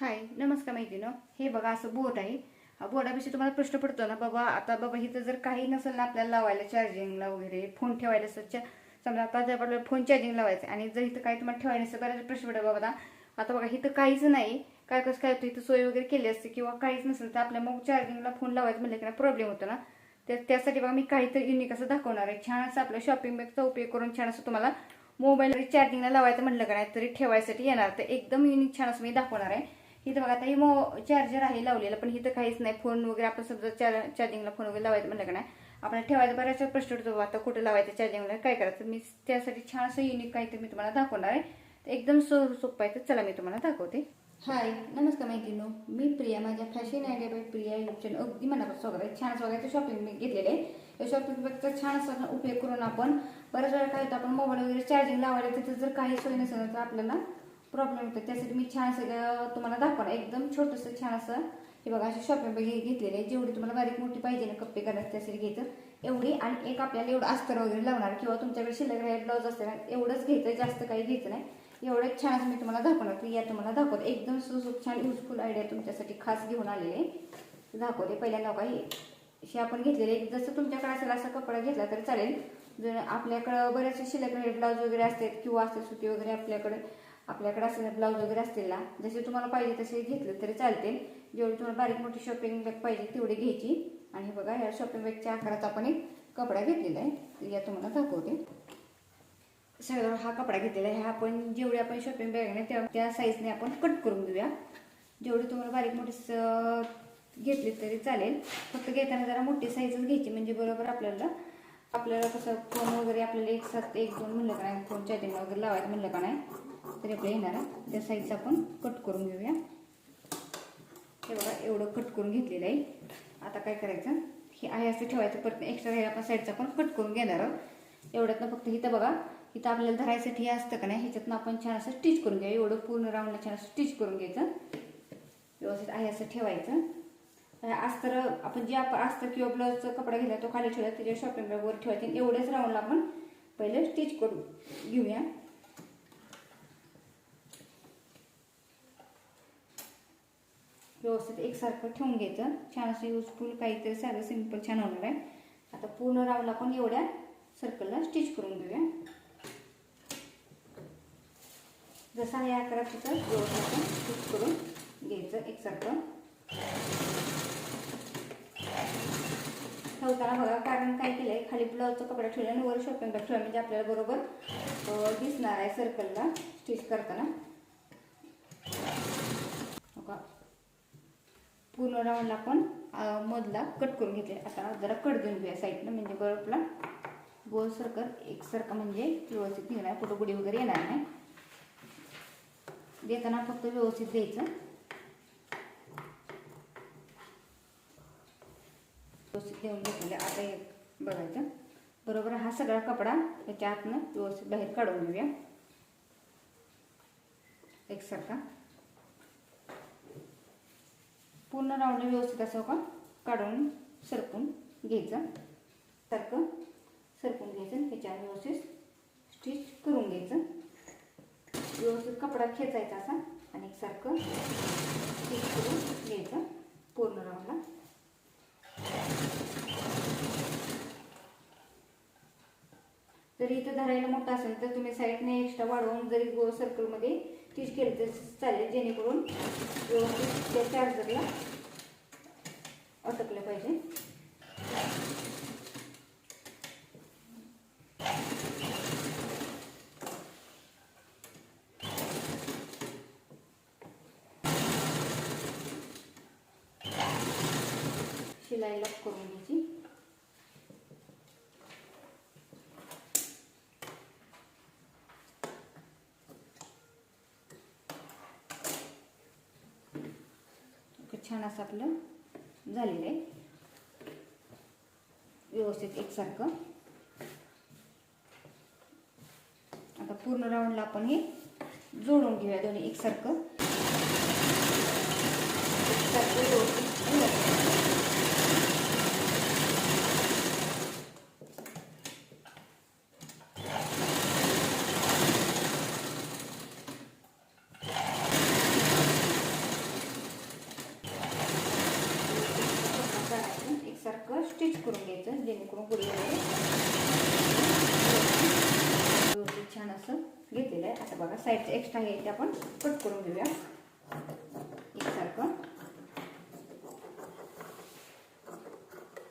हाय नमस्कार मैत्रिणी. हे बघा असं बोर्ड आहे. बोर्डाविषयी तुम्हाला प्रश्न पडतो ना बाबा. आता बाबा इथं जर काही नसेल ना आपल्याला लावायला चार्जिंगला वगैरे फोन ठेवायला स्वच्छ समजा आता जर आपल्याला फोन चार्जिंग लावायचं आणि जर इथं काही तुम्हाला ठेवायला नसेल बऱ्याच प्रश्न पडतो बाबा. आता बघा इथं काहीच नाही. काय कसं काय होतं इथं सोय वगैरे केली असते किंवा काहीच नसेल तर आपल्या मग चार्जिंगला फोन लावायचं म्हणलं की प्रॉब्लेम होतो ना. तर त्यासाठी बघा मी काहीतरी युनिक असं दाखवणार आहे. छान असं आपल्या शॉपिंग बॅगचा उपयोग करून छान असं तुम्हाला मोबाईल चार्जिंगला लावायचं म्हणलं का नाही तरी ठेवायसाठी येणार. तर एकदम युनिक छान असं मी दाखवणार आहे. इथं बघा आता हे चार्जर आहे लावलेलं पण इथं काहीच नाही. फोन वगैरे आपण समजा चार्जिंगला फोन वगैरे लावायचं म्हणलं का नाही आपल्याला ठेवायचं बऱ्याच प्रश्न होतो आता कुठं लावायचं चार्जिंगला काय करायचं. मी त्यासाठी छान असं युनिक काहीतरी मी तुम्हाला दाखवणार आहे. एकदम सोपं आहे. तर चला मी तुम्हाला दाखवते. हाय नमस्कार मैत्रिणी. मी प्रिया. माझ्या fashion idea by Priya YouTube channel अगदी मनापासून स्वागत आहे. छान स्वागत आहे. शॉपिंग मी घेतलेले आहे. या शॉपिंग बॅगचा छान असा उपयोग करून आपण बऱ्याच वेळा काय होतं आपण मोबाईल वगैरे चार्जिंग लावायला तिथं जर काही सोय नसेल तर आपल्याला प्रॉब्लेम होतो. त्यासाठी मी छान सगळं तुम्हाला दाखवणार. एकदम छोटंसं छान असं हे बघा अशी शॉपिंग बॅग घेतलेली आहे. जेवढी तुम्हाला बारीक मोठी पाहिजे ना कप्पे करायचं त्यासाठी घ्यायचं एवढी. आणि एक आपल्याला एवढं अस्तर वगैरे लावणार किंवा तुमच्याकडे शिल्लक राहील ब्लाऊज असते ना एवढंच घ्यायचं. जास्त काही घ्यायचं नाही. एवढंच छान असं मी तुम्हाला दाखवणार. तर या तुम्हाला दाखवते. एकदम सुसूक छान युजफुल आयडिया तुमच्यासाठी खास घेऊन आलेले दाखवते. पहिल्यांदा का हे आपण घेतलेले जसं तुमच्याकडे असेल असा कपडा घेतला तरी चालेल. जर आपल्याकडं बरेचसे शिल्लक राहील ब्लाऊज वगैरे असतात किंवा असते सुती वगैरे आपल्याकडे असेल ब्लाऊज वगैरे असतील ना जसे तुम्हाला पाहिजे तसे घेतले तरी चालते. जेवढी तुम्हाला बारीक मोठी शॉपिंग बॅग पाहिजे तेवढी घ्यायची. आणि बघा ह्या शॉपिंग बॅगच्या आकाराचा आपण एक कपडा घेतलेला आहे. तर या तुम्हाला दाखवते. सगळं हा कपडा घेतलेला आहे. आपण जेवढी आपण शॉपिंग बॅग आहे त्या साईजने आपण कट करून घेऊया. जेवढी तुम्हाला बारीक मोठी घेतली तरी चालेल. फक्त घेताना जरा मोठी साईजच घ्यायची म्हणजे बरोबर आपल्याला कसं फोन वगैरे आपल्याला एक साथ एक दोन म्हणलं का नाही फोन चार्जिंग वगैरे लावायचं म्हणलं का नाही तरी आपल्याला येणार आहे. त्या साईजचं आपण कट करून घेऊया. हे बघा एवढं कट करून घेतलेलं आहे. आता काय करायचं हे आहे असं ठेवायचं. परत एक्स्ट्रा हे आपण साईडचं आपण कट करून घेणार आहोत. एवढ्यातनं फक्त इथं बघा इथं आपल्याला धरायसाठी हे असतं का नाही ह्याच्यातनं आपण छान असं स्टिच करून घ्या. एवढं पूर्ण राऊंडला छान असं स्टिच करून घ्यायचं. व्यवस्थित आहे असं ठेवायचं. अस्तर आपण जे आपण अस्तर किंवा ब्लाऊजचा कपडा घेतला तो खाली ठेवला त्याच्या शॉपिंग बॅगवर ठेवायचे. एवढ्याच राऊंडला आपण पहिले स्टिच करून घेऊया. व्यवस्थित एकसारखं ठेवून घ्यायचं. छान असं युजफुल काहीतरी साधं सिंपल छान होणार आहे. आता पूर्ण राऊंडला आपण एवढ्या सर्कलला स्टिच करून घेऊया. जसा या आकारात तिथं व्यवस्थित स्टिच करून घ्यायचं एकसारखं ठेवताना बघा. कारण काय केलंय खाली ब्लाऊजचा कपडा ठेवला आणि वर शॉपिंग बॅग ठेवला म्हणजे आपल्याला बरोबर दिसणार आहे सर्कलला स्टिच करताना. पूर्ण राऊंडला आपण मधला कट करून घेतले. आता जरा कट देऊन घेऊया साईडनं म्हणजे बरोबर आपला गोल सर्कल एकसारखं म्हणजे व्यवस्थित निघणार. कुठं वगैरे येणार नाही. देताना फक्त व्यवस्थित द्यायचं. व्यवस्थित देऊन घेतलेलं. आता हे बघायचं बरोबर हा सगळा कपडा याच्या आतनं व्यवस्थित बाहेर काढून घेऊया एकसारखा. पूर्ण राऊंडला व्यवस्थित असं का काढून सरकून घ्यायचं. सरकून घ्यायचं. ह्याच्या व्यवस्थित स्टिच करून घ्यायचं. व्यवस्थित कपडा खेचायचा असा आणि एकसारखं स्टिच करून घ्यायचं पूर्ण राऊंडला. जरी इथं धरायला मोठा असेल तर तुम्ही साईडने एक्स्ट्रा वाढवून जरी गोल सर्कलमध्ये स्टिच केलं तर चालेल जेणेकरून व्यवस्थित त्या चार्जरला अटकलं पाहिजे. शिलाई लॉक करून घ्यायची. छान असं आपलं झालेलं आहे व्यवस्थित एकसारखं. आता पूर्ण राऊंडला आपण हे जोडून घेऊया दोन्ही एकसारखं व्यवस्थित. जेणेकरून पुढे छान असं घेतलेलं आहे. आता बघा साईडचं एक्स्ट्रा आहे ते आपण कट करून घेऊया एकसारखं.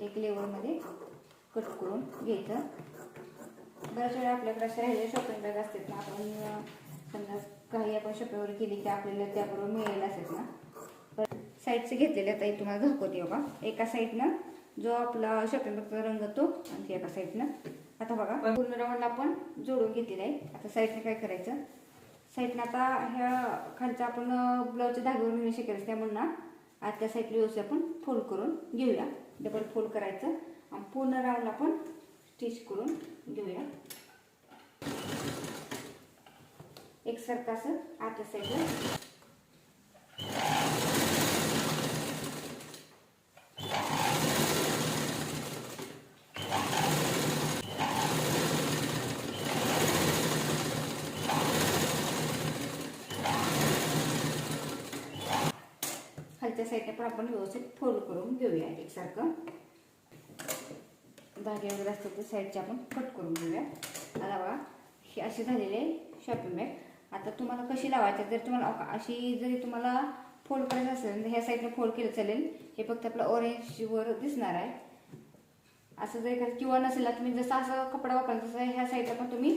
एक लेवलमध्ये कट करून घ्यायचं. बऱ्याच वेळा आपल्याकडे असे राहिले शॉपिंग बॅग असतात ना, आपण समजा काही आपण शॉपिंगवर केली की आपल्याला त्याबरोबर मिळेल असतात ना. पण साईडचे घेतलेले आता तुम्हाला दाखवते बघा. एका साईडनं जो आपला शॉपिंग बॅगचा रंग तो आणि एका साईडनं. आता बघा पूर्ण राऊंडला आपण जोडून घेतलेलं आहे. आता साईडने काय करायचं, साईडनं आता ह्या खालचा आपण ब्लाऊजच्या धाग्यावर मिळू शकेल त्यामुळे ना आतल्या साईडला व्यवस्थित आपण फोल्ड करून घेऊया. डबल फोल्ड करायचं आणि पूर्ण राऊंडला आपण स्टिच करून घेऊया एकसारखं असं आतल्या साईडला. खालच्या साईडने पण आपण व्यवस्थित फोल्ड करून घेऊया एकसारखं. धागे वगैरे असतात ते साईडचे आपण कट करून घेऊया. आता बघा ही अशी झालेली आहे शॉपिंग बॅग. आता तुम्हाला कशी लावायची, जर तुम्हाला अशी जरी तुम्हाला फोल्ड करायचं असेल तर ह्या साईडने फोल्ड केलं चालेल. हे फक्त आपलं ऑरेंजवर दिसणार आहे असं जर एखादं, किंवा नसेल ना तुम्ही जसं असं कपडा वापराल तसं ह्या साईडला पण तुम्ही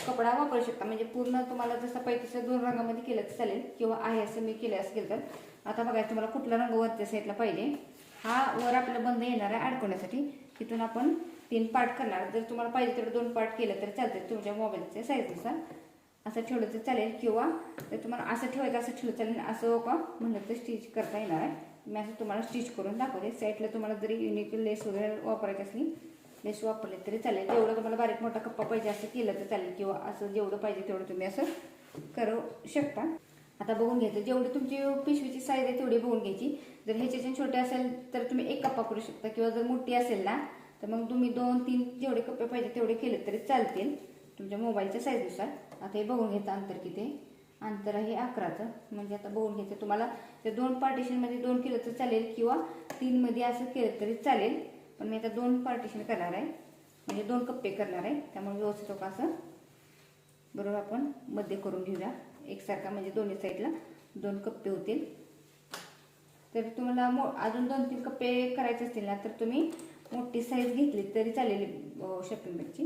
कपडा वापरू शकता. म्हणजे पूर्ण तुम्हाला जसं पाहिजे तसं दोन रंगामध्ये केलं तर चालेल, किंवा आहे असं मी केलं असं केलं तर. आता बघा तुम्हाला कुठला रंग वरच्या साईडला पाहिजे. हा वर आपला बंद येणार आहे अडकवण्यासाठी. तिथून आपण 3 पार्ट करणार. जर तुम्हाला पाहिजे तेवढं 2 पार्ट केलं तर चालतं तुमच्या मोबाईलच्या साईजनुसार. असं ठेवलं तर चालेल, किंवा जर तुम्हाला असं ठेवायचं असं ठेवलं चालेल. असं का म्हणलं तर स्टिच करता येणार आहे. मी असं तुम्हाला स्टिच करून दाखवते. साईडला तुम्हाला जरी युनिक लेस वगैरे वापरायची असली लेस वापरले तरी चालेल. जेवढं तुम्हाला बारीक मोठा कप्पा पाहिजे असं केलं तर चालेल, किंवा असं जेवढं पाहिजे तेवढं तुम्ही असं करू शकता. आता बघून घ्यायचं जेवढी तुमची पिशवीची साईज आहे तेवढी बघून घ्यायची. जर ह्याच्याच्या छोटे असेल तर तुम्ही 1 कप्पा करू शकता, किंवा जर मोठी असेल ना तर मग तुम्ही 2-3 जेवढे कप्पे पाहिजे तेवढे केले तरी चालतील तुमच्या मोबाईलच्या साईजनुसार. आता हे बघून घ्यायचं अंतर किती. अंतर आहे 11चं. म्हणजे आता बघून घ्यायचं तुम्हाला ते 2 पार्टिशनमध्ये 2 केलं तर चालेल, किंवा 3 मध्ये असं केलं तरी चालेल. पण मी आता 2 पार्टिशन करणार आहे, म्हणजे 2 कप्पे करणार आहे. त्यामुळे व्यवस्थित असं बरोबर आपण मध्ये करून घेऊया एकसारखा, म्हणजे दोन्ही साईडला 2 कप्पे होतील. तर तुम्हाला अजून 2-3 कप्पे करायचे असतील ना तर तुम्ही मोठी साईज घेतली तरी चालेल शॉपिंग बॅगची.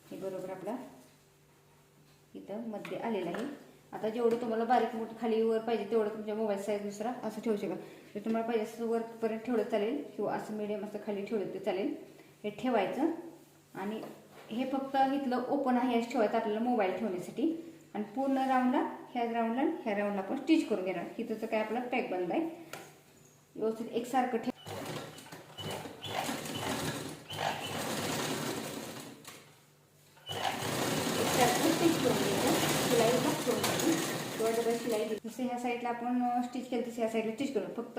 हे बरोबर आपला इथं मध्ये आलेलं आहे. आता जेवढं तुम्हाला बारीक मोठं खाली वर पाहिजे तेवढं तुमच्या मोबाईल साईजनुसार असं ठेवू शकाल. जर तुम्हाला पाहिजे असं वरपर्यंत ठेवलं चालेल, किंवा असं मिडियम असं खाली ठेवलं तर चालेल. हे ठेवायचं आणि हे फक्त इथलं ओपन आहे असं ठेवायचं आपल्याला मोबाईल ठेवण्यासाठी. आणि पूर्ण राऊंडला ह्या राऊंडला आपण स्टिच करून घेणार. इथं काय आपला पॅक बंद आहे. व्यवस्थित एकसारखं ठेव. शिलाई जसं ह्या साईडला आपण स्टिच केलं तसं ह्या साईडला स्टिच करू. फक्त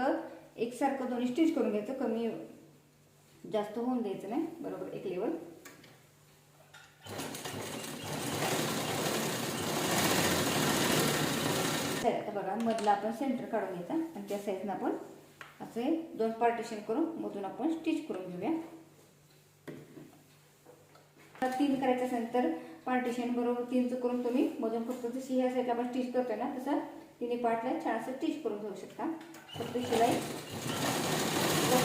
एकसारखं दोन्ही स्टिच करून घ्यायचं, कमी जास्त होऊन द्यायचं नाही. बरोबर एक लेवल. आता बघा मधला आपण सेंटर काढून घ्यायचा आणि त्या साईडनं आपण असे 2 पार्टिशन करून मधून आपण स्टिच करून घेऊया. 3 करायचं असेल तर पार्टिशन बरोबर 3चं करून तुम्ही मधून फक्त जशी ह्या साईडला आपण स्टिच करतोय ना तसं 3 पार्टला छान असं स्टिच करून घेऊ शकता. फक्त शिलाई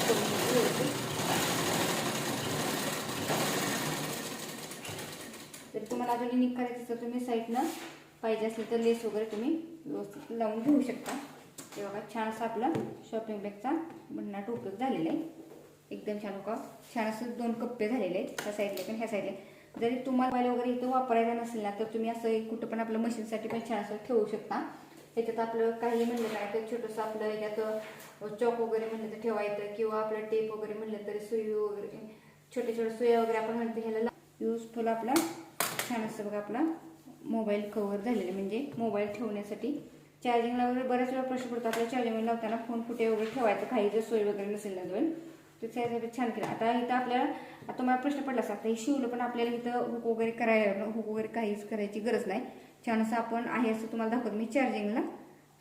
करून घ्यायची. जर तुम्हाला अजून युनिक करायचं असेल तर तुम्ही साईडनं पाहिजे असेल तर लेस वगैरे तुम्ही व्यवस्थित लावून घेऊ शकता. हे बघा छान असं आपला शॉपिंग बॅगचा भन्नाट उपयोग झालेला आहे. एकदम छान बघा छान असं 2 कप्पे झालेले आहेत त्या साईडला पण ह्या साईडला. जरी तुम्हाला मोबाईल वगैरे इथं वापरायचा नसेल ना तर तुम्ही असं कुठं पण आपलं मशीनसाठी पण छान असं ठेवू शकता. त्याच्यात आपलं काही म्हणलं नाही तर छोटंसं आपलं याच्यात चॉक वगैरे म्हणलं तर ठेवायचं, किंवा आपलं टेप वगैरे म्हणलं तरी सुई वगैरे छोटे छोटे सुया वगैरे आपण म्हणतो ह्याला युजफुल आपला छान असं बघा आपला मोबाईल कव्हर झालेलं. म्हणजे मोबाईल ठेवण्यासाठी चार्जिंगला वगैरे बऱ्याच वेळा प्रश्न पडतो आपल्या चार्जिंग लावताना फोन कुठे वगैरे ठेवायचं, काही जर सोय वगैरे नसेल ना जाऊन तर त्यासाठी छान केलं. आता इथं आपल्याला आता मला प्रश्न पडला असता हे शिवलं पण आपल्याला इथं हुक वगैरे करायला हुक वगैरे काहीच करायची गरज नाही. छान असं आपण आहे असं तुम्हाला दाखवतो मी चार्जिंगला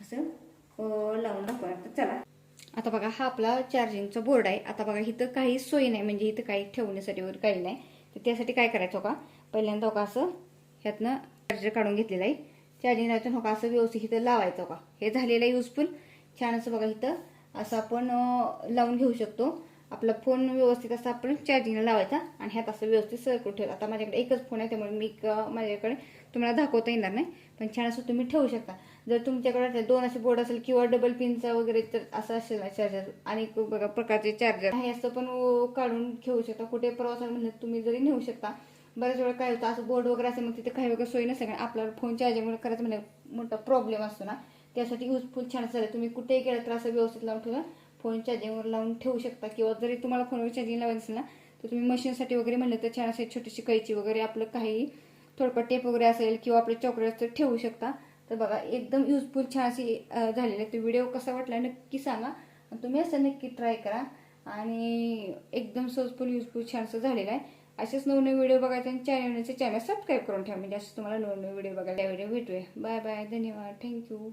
असं लावून दाखवणार. तर चला आता बघा हा आपला चार्जिंगचा बोर्ड आहे. आता बघा इथं काही सोय नाही, म्हणजे इथं काही ठेवण्यासाठी वगैरे काही नाही. तर त्यासाठी काय करायचं का, पहिल्यांदा का असं ह्यातनं चार्जर काढून घेतलेलं आहे. चार्जिंग लावायचं का असं व्यवस्थित इथं लावायचं का. हे झालेलं आहे युजफुल. छान असं बघा इथं असं आपण लावून घेऊ शकतो. आपला फोन व्यवस्थित असं आपण चार्जिंगला लावायचा आणि ह्यात असं व्यवस्थित सरकून ठेवलं. आता माझ्याकडे एकच फोन आहे, त्यामुळे मी माझ्याकडे तुम्हाला दाखवता येणार नाही, पण छान असं तुम्ही ठेवू शकता. जर तुमच्याकडे 2 असे बोर्ड असेल किंवा डबल पिनचा वगैरे तर असं असेल ना चार्जर, आणि बघा प्रकारचे चार्जर आहे असं पण काढून ठेवू शकता. कुठे प्रवासाला म्हणलं तुम्ही जरी नेऊ शकता. बऱ्याच वेळा काय होतं असं बोर्ड वगैरे असेल, मग तिथे काही वगैरे सोयी नसेल, आपल्याला फोन चार्जिंग करायचं म्हणजे मोठा प्रॉब्लेम असतो ना, त्यासाठी युजफुल छान असं तुम्ही कुठेही गेलं तर असं व्यवस्थित लावून ठेवा. फोन चार्जिंगवर लावून ठेवू शकता. किंवा जरी तुम्हाला फोनवर चार्जिंग लावायचं असेल ना, तर तुम्ही मशीनसाठी वगैरे म्हणलं तर छान असे छोटीशी कैची वगैरे आपलं काही थोडंफार टेप वगैरे असेल किंवा आपले चॉकलेट तर ठेवू शकता. तर बघा एकदम युजफुल छान अशी झालेली आहे. तो व्हिडिओ कसा वाटला नक्की सांगा. तुम्ही असं नक्की ट्राय करा. आणि एकदम सोजफुल युजफुल छान असं झालेलं आहे. असेच नवनवीन व्हिडिओ बघायचे आणि चॅनल सबस्क्राईब करून ठेवा, म्हणजे असं तुम्हाला नवनवीन व्हिडिओ बघायला व्हिडिओ भेटूया. बाय बाय, धन्यवाद, थँक्यू.